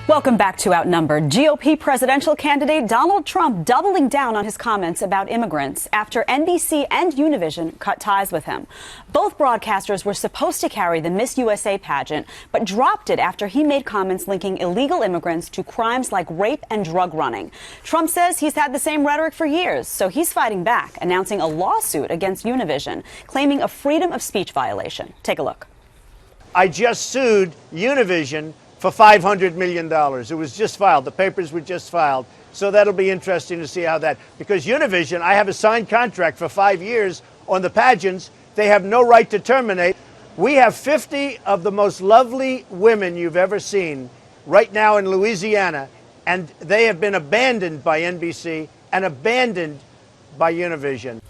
Welcome back to Outnumbered. GOP presidential candidate Donald Trump doubling down on his comments about immigrants after NBC and Univision cut ties with him. Both broadcasters were supposed to carry the Miss USA pageant, but dropped it after he made comments linking illegal immigrants to crimes like rape and drug running. Trump says he's had the same rhetoric for years, so he's fighting back, announcing a lawsuit against Univision, claiming a freedom of speech violation. Take a look. I just sued Univision for $500 million. It was just filed. The papers were just filed. So that'll be interesting to see how that, because Univision, I have a signed contract for 5 years on the pageants. They have no right to terminate. We have 50 of the most lovely women you've ever seen right now in Louisiana, and they have been abandoned by NBC and abandoned by Univision.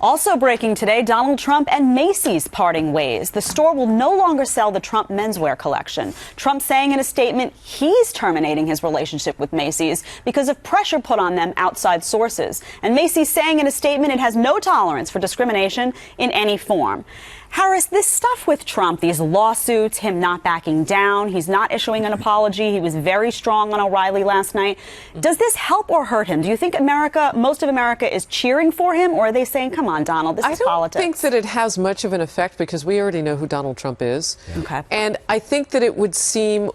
Also breaking today, Donald Trump and Macy's parting ways. The store will no longer sell the Trump menswear collection. Trump saying in a statement he's terminating his relationship with Macy's because of pressure put on them outside sources. And Macy's saying in a statement it has no tolerance for discrimination in any form. Harris, this stuff with Trump, these lawsuits, him not backing down, he's not issuing an apology. He was very strong on O'Reilly last night. Does this help or hurt him? Do you think most of America is cheering for him, or are they saying, come on, Donald, this is politics? I don't think that it has much of an effect because we already know who Donald Trump is. Okay. And I think that it would seem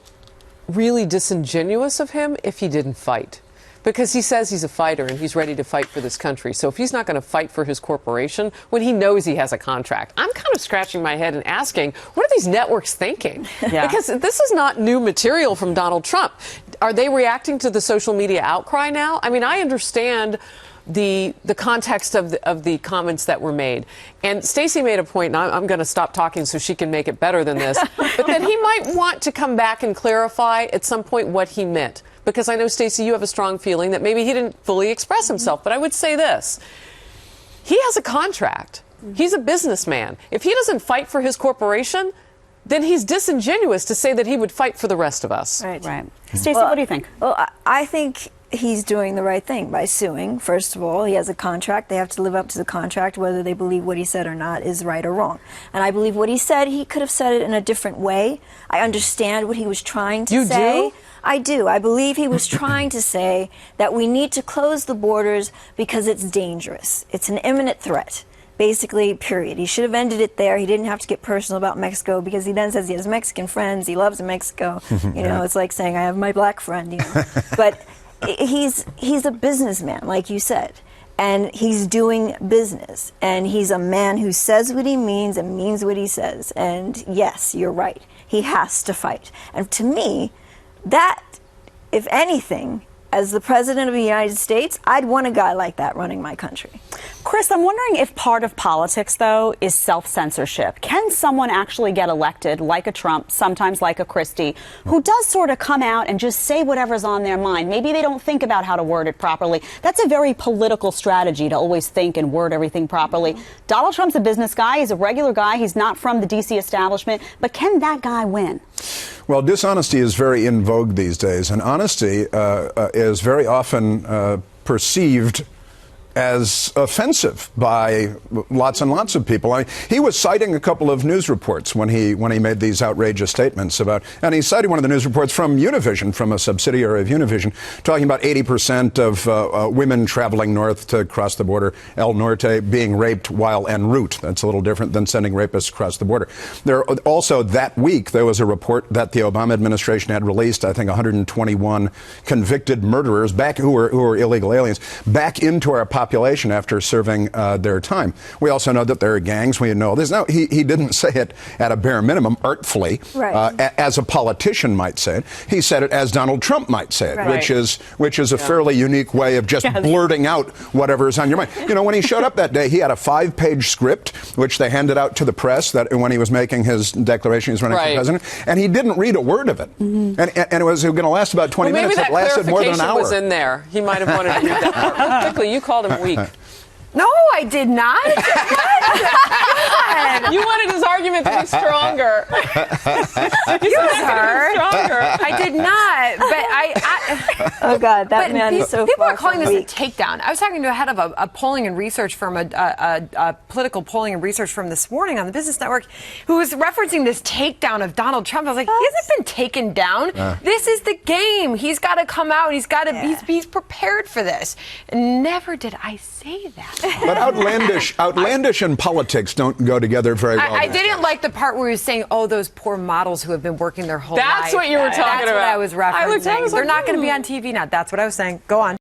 really disingenuous of him if he didn't fight. Because he says he's a fighter and he's ready to fight for this country. So if he's not going to fight for his corporation when he knows he has a contract, I'm kind of scratching my head and asking, what are these networks thinking? Yeah. Because this is not new material from Donald Trump. Are they reacting to the social media outcry now? I mean, I understand the context of the comments that were made. And Stacey made a point, and I'm going to stop talking so she can make it better than this, but that he might want to come back and clarify at some point what he meant. Because I know, Stacey, you have a strong feeling that maybe he didn't fully express himself. But I would say this. He has a contract. He's a businessman. If he doesn't fight for his corporation, then he's disingenuous to say that he would fight for the rest of us. Right. Stacey, what do you think? Well, I think he's doing the right thing by suing. First of all, he has a contract. They have to live up to the contract, whether they believe what he said or not is right or wrong. And I believe what he said, he could have said it in a different way. I understand what he was trying to say. You do? I do. I believe he was trying to say that we need to close the borders because it's dangerous. It's an imminent threat. Basically, period. He should have ended it there. He didn't have to get personal about Mexico because he then says he has Mexican friends. He loves Mexico. You know, it's like saying I have my black friend. You know, but he's a businessman, like you said, and he's doing business. And he's a man who says what he means and means what he says. And yes, you're right. He has to fight. And to me, that, if anything, as the president of the United States, I'd want a guy like that running my country. Chris, I'm wondering if part of politics, though, is self-censorship. Can someone actually get elected, like a Trump, sometimes like a Christie, who does sort of come out and just say whatever's on their mind? Maybe they don't think about how to word it properly. That's a very political strategy to always think and word everything properly. Donald Trump's a business guy. He's a regular guy. He's not from the D.C. establishment. But can that guy win? Well, dishonesty is very in vogue these days, and honesty is very often perceived as offensive by lots and lots of people. I mean, he was citing a couple of news reports when he made these outrageous statements about, and he cited one of the news reports from Univision, from a subsidiary of Univision, talking about 80% of women traveling north to cross the border, El Norte, being raped while en route. That's a little different than sending rapists across the border. There also that week there was a report that the Obama administration had released, I think, 121 convicted murderers back who were illegal aliens back into our population after serving their time. We also know that there are gangs. We know this. Now, he didn't say it at a bare minimum, artfully, right. As a politician might say it. He said it as Donald Trump might say it, right. which is a fairly unique way of just blurting out whatever is on your mind. You know, when he showed up that day, he had a 5-page script, which they handed out to the press that when he was making his declaration he was running for president, and he didn't read a word of it. And it was going to last about 20 minutes. It lasted more than an hour. Was in there. He might have wanted to read that part. Real quickly, you called him weak. No, I did not. You wanted his argument to be stronger. You heard. I did not. Oh God, that man is so people far are calling from this weak. a takedown. I was talking to a head of a polling and research firm, a political polling and research firm this morning on the Business Network, who was referencing this takedown of Donald Trump. I was like, he hasn't been taken down. This is the game. He's got to come out. He's got to. He's prepared for this. And never did I say that. But outlandish and politics don't go together very well. I didn't like the part where he was saying, "Oh, those poor models who have been working their whole life." That's what you were talking That's about. what I was referencing. I was They're like, not going to be on TV now. That's what I was saying. Go on.